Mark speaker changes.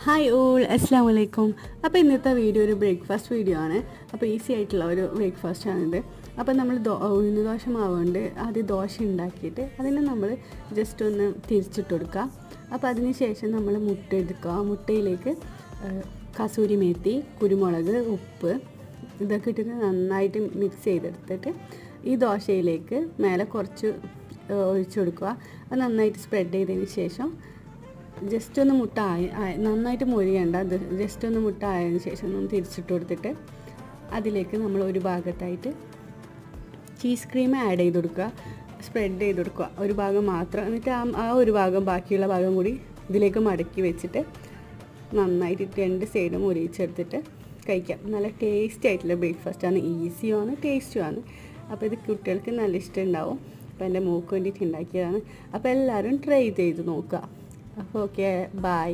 Speaker 1: Hi all, അസ്സാം വലൈക്കും. അപ്പോൾ ഇന്നത്തെ വീഡിയോ ഒരു ബ്രേക്ക്ഫാസ്റ്റ് വീഡിയോ ആണ്. അപ്പോൾ ഈസി ആയിട്ടുള്ള ഒരു ബ്രേക്ക്ഫാസ്റ്റ് ആണിത്. അപ്പോൾ നമ്മൾ ഉഴുന്ന് ദോശ മാവുകൊണ്ട് ആദ്യം ദോശ ഉണ്ടാക്കിയിട്ട് അതിനെ നമ്മൾ ജസ്റ്റ് ഒന്ന് തിരിച്ചിട്ട് കൊടുക്കുക. അപ്പോൾ അതിന് ശേഷം നമ്മൾ മുട്ട എടുക്കുക. മുട്ടയിലേക്ക് കസൂരി മേത്തി, കുരുമുളക്, ഉപ്പ് ഇതൊക്കെ ഇട്ടിട്ട് നന്നായിട്ട് മിക്സ് ചെയ്തെടുത്തിട്ട് ഈ ദോശയിലേക്ക് മേലെ കുറച്ച് ഒഴിച്ചു കൊടുക്കുക. അത് നന്നായിട്ട് സ്പ്രെഡ് ചെയ്തതിന് ശേഷം ജസ്റ്റ് ഒന്ന് മുട്ട നന്നായിട്ട് മൊരിയണ്ട, അത് ജസ്റ്റ് ഒന്ന് മുട്ട ആയതിനു ശേഷം ഒന്ന് തിരിച്ചിട്ട് കൊടുത്തിട്ട് അതിലേക്ക് നമ്മൾ ഒരു ഭാഗത്തായിട്ട് ചീസ് ക്രീം ആഡ് ചെയ്ത് കൊടുക്കുക, സ്പ്രെഡ് ചെയ്ത് കൊടുക്കുക ഒരു ഭാഗം മാത്രം. എന്നിട്ട് ആ ഒരു ഭാഗം ബാക്കിയുള്ള ഭാഗം കൂടി ഇതിലേക്ക് മടക്കി വെച്ചിട്ട് നന്നായിട്ട് രണ്ട് സൈഡും ഒരിച്ചെടുത്തിട്ട് കഴിക്കാം. നല്ല ടേസ്റ്റി ആയിട്ടുള്ള ബ്രേക്ക്ഫാസ്റ്റാണ്, ഈസിയുമാണ് ടേസ്റ്റുമാണ്. അപ്പോൾ ഇത് കുട്ടികൾക്ക് നല്ല ഇഷ്ടം ഉണ്ടാവും. അപ്പോൾ എൻ്റെ മോൾക്ക് വേണ്ടിയിട്ട് ഉണ്ടാക്കിയതാണ്. അപ്പോൾ എല്ലാവരും ട്രൈ ചെയ്ത് നോക്കുക. അപ്പോൾ ഓക്കെ, ബൈ.